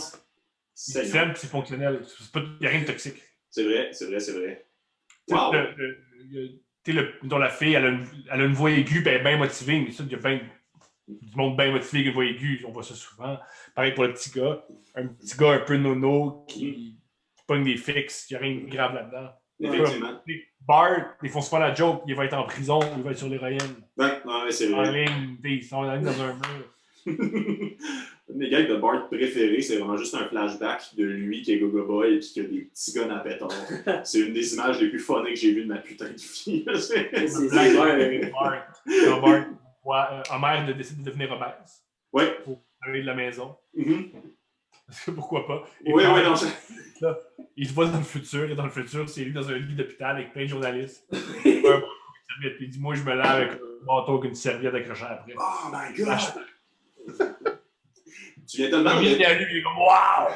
C'est simple, c'est fonctionnel. Il n'y a rien de toxique. C'est vrai. Wow! Dont la fille, elle a une voix aiguë, puis elle est bien motivée, mais ça, il y a bien du monde bien motivé avec une voix aiguë, on voit ça souvent. Pareil pour le petit gars. Un petit gars un peu nono qui pogne des fixes, il n'y a rien de grave là-dedans. Effectivement. Bart, ils font souvent la joke, il va être en prison, il va être sur l'héroïne. Ouais, c'est vrai. En ligne, ils sont en ligne dans un mur. Un des gags de Bart préférés, c'est vraiment juste un flashback de lui qui est Gogo Boy et qui a des petits guns à pétard. C'est une des images les plus funnées que j'ai vues de ma putain de vie. C'est blague Bart. Quand Bart voit Homer décide de devenir obèse. Ouais. Pour aller de la maison. Parce que pourquoi pas? Oui, non. Là, il se voit dans le futur, et dans le futur, c'est lui dans un lit d'hôpital avec plein de journalistes. Puis il dit, moi, je me lave avec un bâton avec une serviette accrochée après. Oh my God! Tu viens tellement il est comme, wow!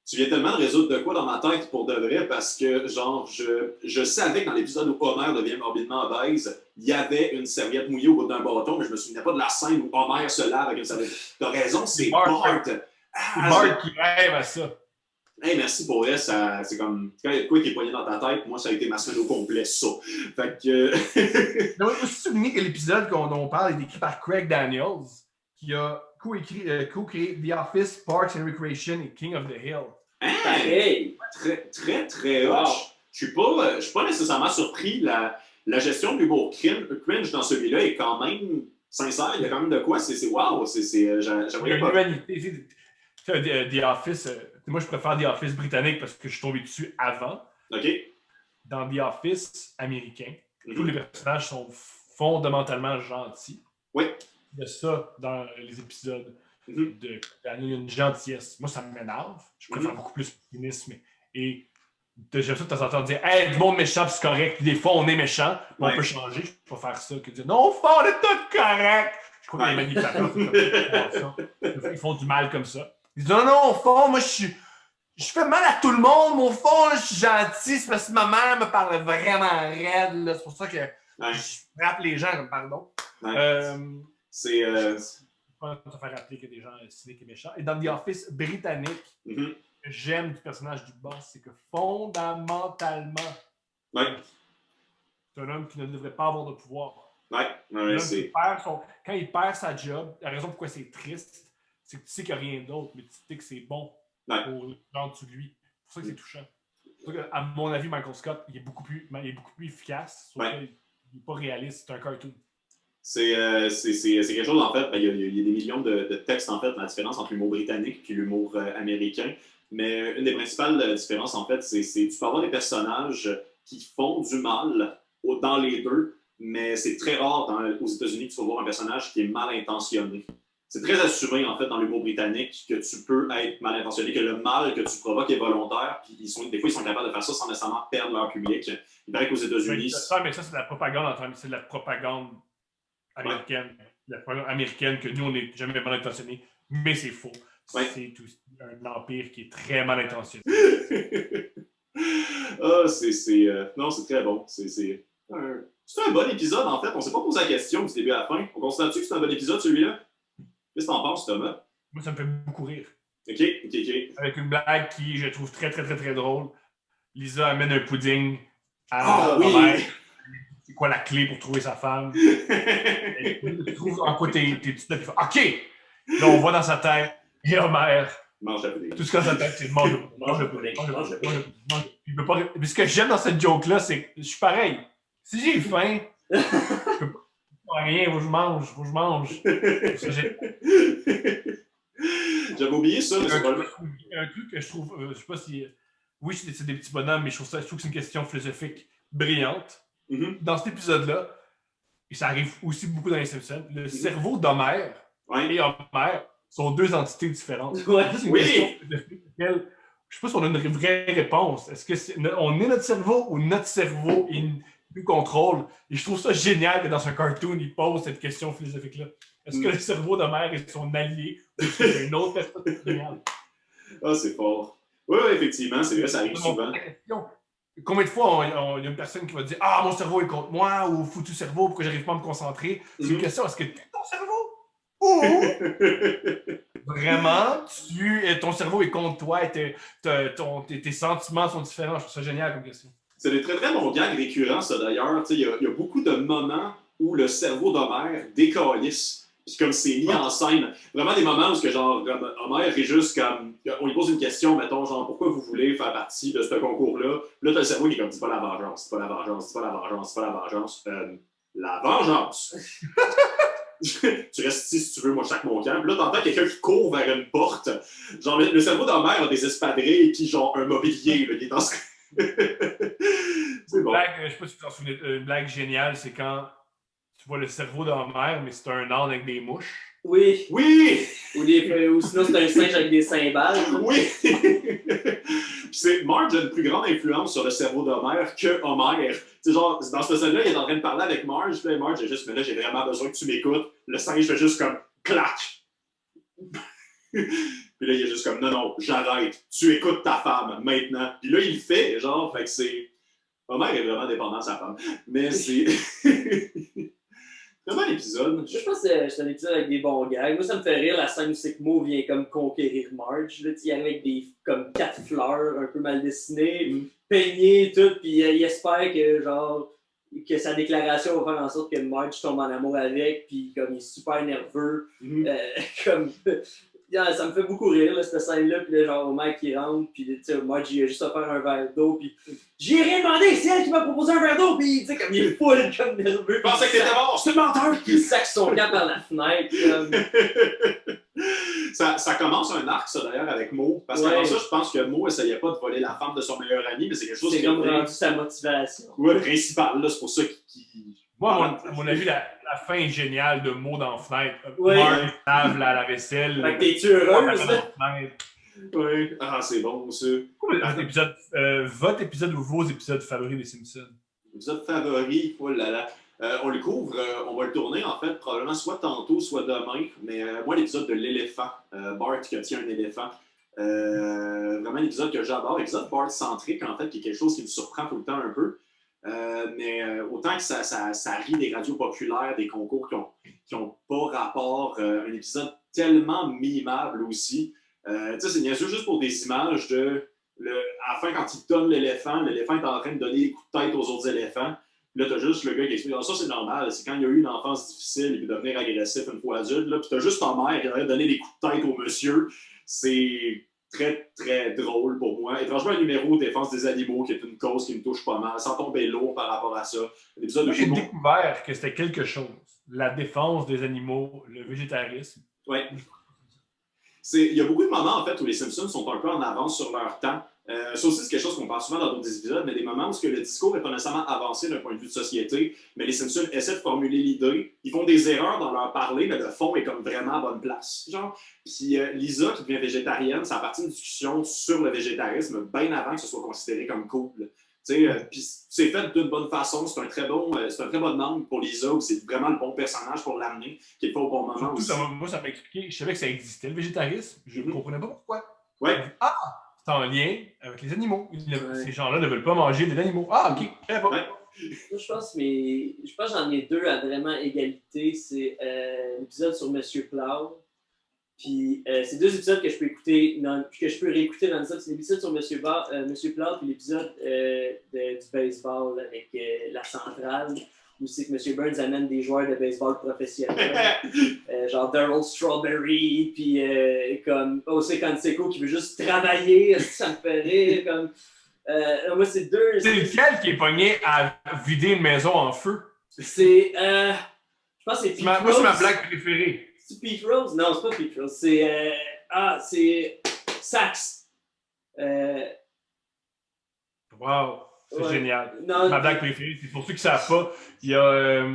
Tu viens tellement de résoudre de quoi dans ma tête pour de vrai parce que, genre, je savais que dans l'épisode où Homer devient morbidement obèse, il y avait une serviette mouillée au bout d'un bâton, mais je me souvenais pas de la scène où Homer se lave avec une serviette. T'as raison, c'est Bart. C'est Bart qui rêve à ça. Hey, merci pour elle, c'est comme quand il y a de quoi qui est poigné dans ta tête, moi ça a été ma semaine au complet, ça. Fait que. Je dois aussi souligner que l'épisode dont on parle est écrit par Craig Daniels, qui a co-créé The Office, Parks and Recreation et King of the Hill. Hey! Très hot. Je suis pas nécessairement surpris. La gestion de l'humour cringe dans celui-là est quand même sincère. Il y a quand même de quoi. C'est wow. J'aimerais pas. L'humanité. The Office, moi je préfère The Office britannique parce que je suis tombé dessus avant. OK. Dans The Office américain, tous les personnages sont fondamentalement gentils. Oui. Il y a ça dans les épisodes. Il y a une gentillesse. Moi, ça m'énerve. Je préfère beaucoup plus le cynisme. Et j'aime ça de temps en temps dire hey, du monde méchant, c'est correct. Puis des fois, on est méchant. On peut changer. Je peux pas faire ça que dire non, on est tous corrects. Je crois que les manipulateurs, ils font du mal comme ça. Ils disent non, au fond, moi, je fais mal à tout le monde, mais au fond, là, je suis gentil. C'est parce que ma mère me parle vraiment raide. Là. C'est pour ça que je frappe les gens, pardon. C'est. Pas te faire rappeler qu'il y a des gens cyniques et méchants. Et dans The Office britannique, ce que j'aime du personnage du boss, c'est que fondamentalement, c'est un homme qui ne devrait pas avoir de pouvoir. Quand il perd sa job, la raison pourquoi c'est triste, c'est que tu sais qu'il n'y a rien d'autre, mais tu sais que c'est bon pour les gens en dessous de lui. C'est pour ça que c'est touchant. C'est pour ça qu'à mon avis, Michael Scott, il est beaucoup plus efficace, sauf qu'il n'est pas réaliste, c'est un cartoon. C'est quelque chose, en fait, il y a des millions de textes, en fait, la différence entre l'humour britannique et l'humour américain. Mais une des principales différences, en fait, c'est tu peux avoir des personnages qui font du mal dans les deux, mais c'est très rare aux États-Unis que tu vas voir un personnage qui est mal intentionné. C'est très assumé, en fait, dans l'humour britannique que tu peux être mal intentionné, que le mal que tu provoques est volontaire, puis des fois, ils sont capables de faire ça sans nécessairement perdre leur public. Il paraît qu'aux États-Unis... Mais ça, c'est de la propagande, c'est de la propagande américaine. La propagande américaine que nous, on n'est jamais mal intentionné, mais c'est faux. C'est aussi un empire qui est très mal intentionné. Non, c'est très bon. C'est un bon épisode, en fait. On ne s'est pas posé la question du début à la fin. On considère-tu que c'est un bon épisode, celui-là? Qu'est-ce que t'en penses, Thomas? Moi, ça me fait beaucoup rire. OK. Avec une blague qui, je trouve, très, très, très, très drôle. Lisa amène un pudding à Homer. C'est quoi la clé pour trouver sa femme? Tu trouves en quoi t'es petite là, puis OK! Là, on voit dans sa tête, et Homer. Mange le pudding. Tout ce qu'il a dans sa tête, c'est mange le pudding. Puis ce que j'aime dans cette joke-là, c'est que je suis pareil. Si j'ai faim, je peux pas faire rien, faut que je mange. J'avais oublié ça, mais c'est probablement... Un truc que je trouve, je sais pas si... Oui, c'est des petits bonhommes, mais je trouve que c'est une question philosophique brillante. Dans cet épisode-là, et ça arrive aussi beaucoup dans les Simpsons, le cerveau d'Homer et Homer sont deux entités différentes. Ouais. C'est une question philosophique laquelle je sais pas si on a une vraie réponse. Est-ce que on est notre cerveau ou notre cerveau nous contrôle? Et je trouve ça génial que dans un cartoon, il pose cette question philosophique-là. Est-ce que le cerveau d'Homer est son allié ou est-ce qu'il y a une autre personne géniale? Ah, c'est fort. Oui, effectivement, c'est vrai, ça arrive souvent. Combien de fois il y a une personne qui va dire « Ah, mon cerveau est contre moi » ou « Foutu cerveau, pourquoi j'arrive pas à me concentrer? » C'est une question, est-ce que tu es ton cerveau? Ou vraiment, ton cerveau est contre toi et tes sentiments sont différents? Je trouve ça génial comme question. C'est des très très bons gags récurrents, ça d'ailleurs. Il y a beaucoup de moments où le cerveau d'Homer décalisse. Puis comme c'est mis en scène. Vraiment des moments où genre, Homer est juste comme. On lui pose une question, mettons, genre, pourquoi vous voulez faire partie de ce concours-là? Là, t'as le cerveau qui est comme, dis pas la vengeance, dis pas la vengeance, dis pas la vengeance, dis pas la vengeance. La vengeance! Tu restes ici si tu veux, moi je chaque mon camp. Puis là, t'entends quelqu'un qui court vers une porte. Genre, le cerveau d'Homer a des espadrilles et puis genre un mobilier. Là, qui est dans ce... C'est bon. Je sais pas si tu t'en souviens, une blague géniale, c'est quand tu vois le cerveau d'Homer, mais c'est un âne avec des mouches. Oui. Oui! Ou sinon, c'est un singe avec des cymbales. Oui! Marge a une plus grande influence sur le cerveau d'Homer que Homer. C'est genre, dans cette scène-là, il est en train de parler avec Marge, puis Marge est juste, mais là, j'ai vraiment besoin que tu m'écoutes. Le singe fait juste comme, clac! Puis là, il est juste comme, non, j'arrête. Tu écoutes ta femme, maintenant. Puis là, il le fait, genre, fait que c'est... Homer est vraiment dépendant de sa femme. Mais c'est... Vraiment l'épisode. Je pense que c'est un épisode avec des bons gags. Moi, ça me fait rire la scène où c'est que Mo vient comme conquérir Marge. Là, il arrive avec des comme 4 fleurs un peu mal dessinées, peignées, tout, puis il espère que genre que sa déclaration va faire en sorte que Marge tombe en amour avec, puis comme il est super nerveux. Comme ça me fait beaucoup rire, là, cette scène-là, puis là, genre, au mec qui rentre, puis Marge, il a juste offert un verre d'eau, puis j'ai rien demandé, c'est elle qui m'a proposé un verre d'eau, puis comme il est full, comme nerveux. Je pensais que t'étais mort, c'est un menteur! Il sac son cap par la fenêtre. Ça commence un arc, ça, d'ailleurs, avec Mo. Parce qu'avant ça, je pense que Mo essayait pas de voler la femme de son meilleur ami, mais c'est quelque chose qui est comme rendu sa motivation. Ouais, principal, là, c'est pour ça qu'il... Moi, à mon avis, la fin est géniale de Mo dans la fenêtre. Marge lave la vaisselle. Fait que t'es-tu heureuse? Oui. Ah, c'est bon, ça. Votre épisode ou vos épisodes favoris des Simpsons? L'épisode favori, oh là là. On le couvre, on va le tourner en fait, probablement soit tantôt, soit demain. Mais moi, l'épisode de l'éléphant, Bart qui tient un éléphant. Vraiment l'épisode que j'adore, l'épisode Bart centrique en fait, qui est quelque chose qui me surprend tout le temps un peu. Mais autant que ça rit des radios populaires, des concours qui ont pas rapport, un épisode tellement mimable aussi. Tu sais, c'est bien sûr juste pour des images de. À la fin, quand il donne l'éléphant est en train de donner des coups de tête aux autres éléphants. Là, t'as juste le gars qui explique, ça c'est normal, c'est quand il a eu une enfance difficile, il peut devenir agressif une fois adulte, là, puis t'as juste ta mère qui a donné des coups de tête au monsieur. C'est très, très drôle pour moi. Étrangement, un numéro défense des animaux, qui est une cause qui me touche pas mal, sans tomber lourd par rapport à ça. J'ai découvert que c'était quelque chose. La défense des animaux, le végétarisme. Oui. Il y a beaucoup de moments, en fait, où les Simpsons sont un peu en avance sur leur temps. Ça aussi, c'est quelque chose qu'on parle souvent dans d'autres épisodes, mais des moments où le discours n'est pas nécessairement avancé d'un point de vue de société, mais les Simpsons essaient de formuler l'idée. Ils font des erreurs dans leur parler, mais le fond est comme vraiment à bonne place. Genre. Puis Lisa, qui devient végétarienne, ça a parti d'une discussion sur le végétarisme bien avant que ce soit considéré comme cool. Puis c'est fait d'une bonne façon, c'est un très bon angle pour Lisa, où c'est vraiment le bon personnage pour l'amener, qui est pas au bon moment surtout, aussi. Moi, ça m'a expliqué, je savais que ça existait, le végétarisme, je ne comprenais pas pourquoi. Ouais. C'est en lien avec les animaux. Ces gens-là ne veulent pas manger des animaux. Ah, ok. Moi, je pense que j'en ai deux à vraiment égalité. C'est l'épisode sur Monsieur Plow. Puis c'est deux épisodes que je peux écouter, que je peux réécouter dans le sens. C'est l'épisode sur Monsieur Plow, puis l'épisode du baseball avec la centrale, où c'est que M. Burns amène des joueurs de baseball professionnels. Genre Darryl Strawberry, puis comme Jose Canseco qui veut juste travailler, ça me fait rire. Comme... Moi, c'est deux. C'est lequel qui est pogné à vider une maison en feu? C'est. Je pense que c'est Pete Rose. Moi, c'est ma blague préférée. C'est Pete Rose? Non, c'est pas Pete Rose. C'est. C'est. Sax. Wow, c'est Ouais. génial. Non, Ma blague préférée, c'est pour ceux qui ne savent pas, il y a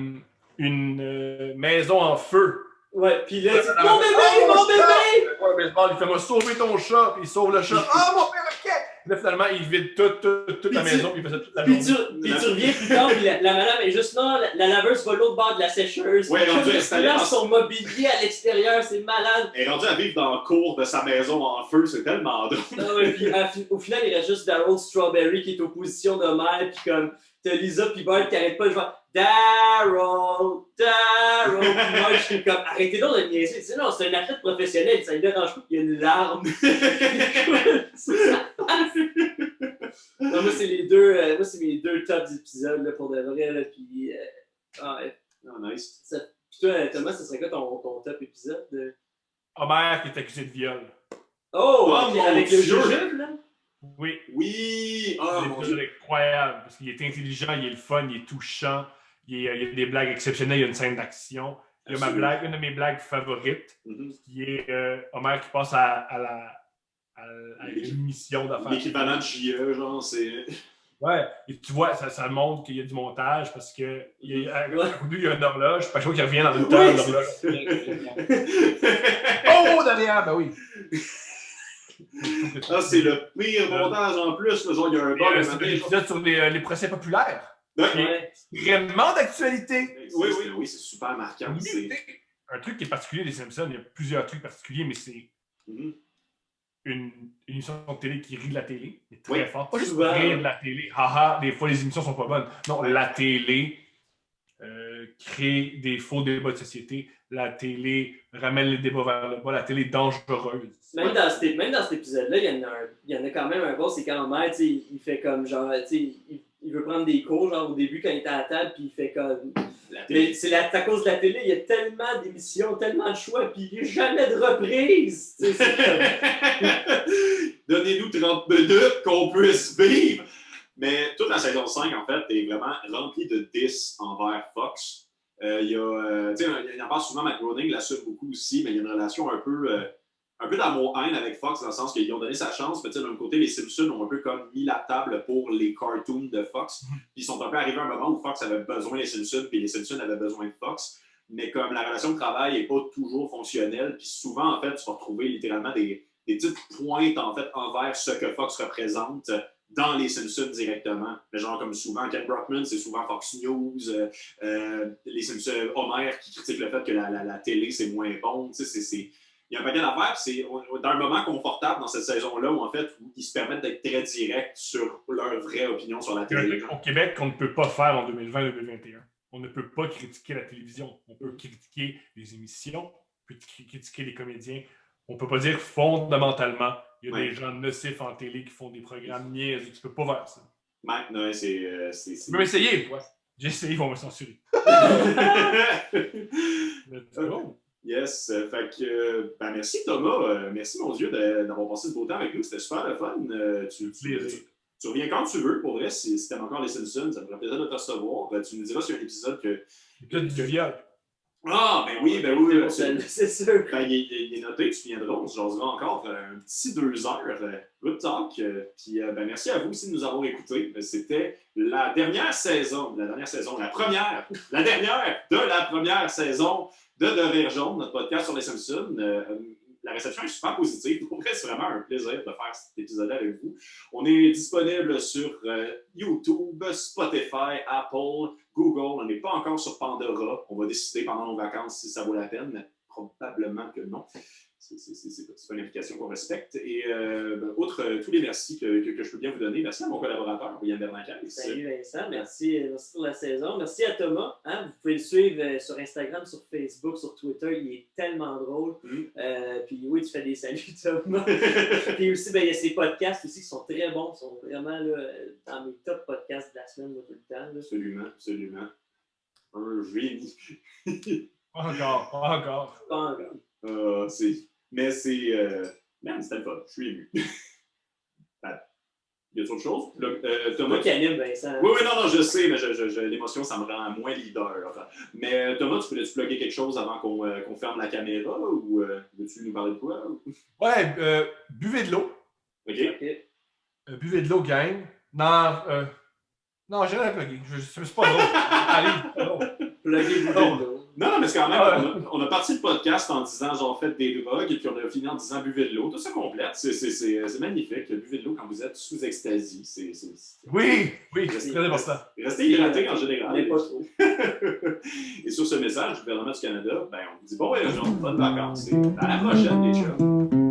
une maison en feu. Ouais, pis là, c'est mon bébé, mon bébé! Ouais, baseball, il fait moi sauver ton chat, puis il sauve le chat. Ah, mon père, ok! Là, finalement, il vide toute la maison, puis il fait ça toute la journée. Puis tu reviens plus tard, puis la madame est juste non, la laveuse va l'autre bord de la sécheuse. Ouais, rendu installé dans son mobilier à l'extérieur, c'est malade. Elle est rendue à vivre dans le cours de sa maison en feu, c'est tellement drôle. Ah ouais, puis au final, il reste juste Daryl Strawberry qui est opposition de mère, puis comme t'as Lisa puis Bart qui arrête pas de jouer Daryl, puis moi je suis comme arrêtez donc de me niaiser. Tu sais, non, c'est un athlète professionnel, ça me dérange pas qu'il y a une larme. C'est ça. Non, moi c'est les deux, moi c'est mes deux tops épisodes là, pour de vrai là, puis ouais. Oh, nice. Puis toi, Thomas, ça serait quoi ton top épisode de... Homer qui est accusé de viol. Oh, Oh, mon avec le Dieu! jujube là. Oui! Oh, mon C'est Dieu! incroyable, parce qu'il est intelligent, il est le fun, il est touchant, il y a des blagues exceptionnelles, il y a une scène d'action. Il y a une de mes blagues favorites, qui est Homer qui passe à l'émission d'affaires. L'équivalent de JE, genre, c'est... Ouais, et tu vois, ça montre qu'il y a du montage parce que il y a une horloge, puis à chaque fois qu'il revient dans une table, l'horloge. Oh, derrière, ben oui. Ah, c'est le pire montage en plus, là, genre, il y a un bar C'est un épisode sur les procès populaires. Ouais. Vraiment d'actualité. Oui, c'est super marquant. C'est... Un truc qui est particulier des Simpsons, il y a plusieurs trucs particuliers, mais c'est une émission de télé qui rit de la télé. C'est très fort. Pas juste rire de la télé. Haha, des fois les émissions sont pas bonnes. Non, la télé crée des faux débats de société. La télé ramène les débats vers le bas. La télé est dangereuse. Même dans cet épisode-là, il y en a quand même un bon, c'est quand Homer, il fait comme genre, il veut prendre des cours, genre au début quand il était à la table, puis il fait comme. Mais c'est à cause de la télé, il y a tellement d'émissions, tellement de choix, puis il n'y a jamais de reprise. Donnez-nous 30 minutes qu'on puisse vivre. Mais toute la saison 5, en fait, est vraiment remplie de diss envers Fox. Il en parle souvent, Matt Groening l'assume beaucoup aussi, mais il y a une relation un peu d'amour-haine avec Fox, dans le sens qu'ils ont donné sa chance. Mais d'un côté, les Simpsons ont un peu comme mis la table pour les cartoons de Fox. Puis ils sont un peu arrivés à un moment où Fox avait besoin des Simpsons, puis les Simpsons avaient besoin de Fox. Mais comme la relation de travail n'est pas toujours fonctionnelle, puis souvent, en fait, tu vas retrouver littéralement des petites pointes, en fait, envers ce que Fox représente dans les Simpsons directement. Mais genre, comme souvent, Ken Brockman, c'est souvent Fox News, les Simpsons, Homer qui critique le fait que la télé, c'est moins bon. Tu sais, il y a un paquet d'affaires, c'est dans un moment confortable dans cette saison-là où, en fait, ils se permettent d'être très directs sur leur vraie opinion sur la Il y a un télé. truc au Québec qu'on ne peut pas faire en 2020-2021. On ne peut pas critiquer la télévision. On peut critiquer les émissions, on peut critiquer les comédiens. On ne peut pas dire fondamentalement, il y a des gens nocifs en télé qui font des programmes niaiseux. Tu ne peux pas faire ça. Maintenant, c'est... Tu peux m'essayer, quoi. J'ai essayé, ils vont me censurer. Let's go. Yes, fait que, merci Thomas, merci mon Dieu d'avoir passé ce beau temps avec nous, c'était super le fun. Tu reviens quand tu veux, pour vrai, si t'aimes encore les Simpsons, ça me ferait plaisir de te recevoir. Tu nous diras s'il y a un épisode que... L'épisode du viol. Ah, ben oui. C'est sûr. Ben, il est noté, tu viendras, on se jasera encore un petit 2 heures. Good talk. Puis, merci à vous aussi de nous avoir écoutés. C'était la dernière saison, la dernière de la première saison de Rire Jaune, notre podcast sur les Simpsons. La réception est super positive. Pour vrai, c'est vraiment un plaisir de faire cet épisode avec vous. On est disponible sur YouTube, Spotify, Apple, Google. On n'est pas encore sur Pandora. On va décider pendant nos vacances si ça vaut la peine, mais probablement que non. C'est pas une application qu'on respecte. Et outre tous les merci que je peux bien vous donner, merci à mon collaborateur, Yann Bernacquez. Salut Vincent, merci pour la saison. Merci à Thomas. Hein? Vous pouvez le suivre sur Instagram, sur Facebook, sur Twitter. Il est tellement drôle. Puis oui, tu fais des saluts, Thomas. Puis aussi, il y a ses podcasts aussi qui sont très bons. Ils sont vraiment là, dans mes top podcasts de la semaine tout le temps. Là. Absolument. Un génie. Pas encore. Mais c'est... Man, c'était le fun. Je suis ému. Y a-t-il autre chose? Là, C'est Thomas moi qui anime, Vincent. Oui, non, je sais, mais l'émotion, ça me rend moins leader. Enfin. Mais Thomas, tu voulais-tu plugger quelque chose avant qu'on ferme la caméra ou veux-tu nous parler de quoi? Ouais, buvez de l'eau. OK. Buvez de l'eau, gang. Non, j'ai rien plugger. C'est pas drôle. Allez, c'est pas drôle. Pluguez buvez de l'eau. Non, mais c'est quand même, on a parti le podcast en disant genre faites des drogues et puis on a fini en disant buvez de l'eau. Tout ça complète. C'est magnifique. Buvez de l'eau quand vous êtes sous extasie. Oui, c'est très important. Restez hydraté en général. Mais pas trop. Et sur ce message du gouvernement du Canada, ben, on vous dit bon voyage, bonnes vacances et à la prochaine, les chums.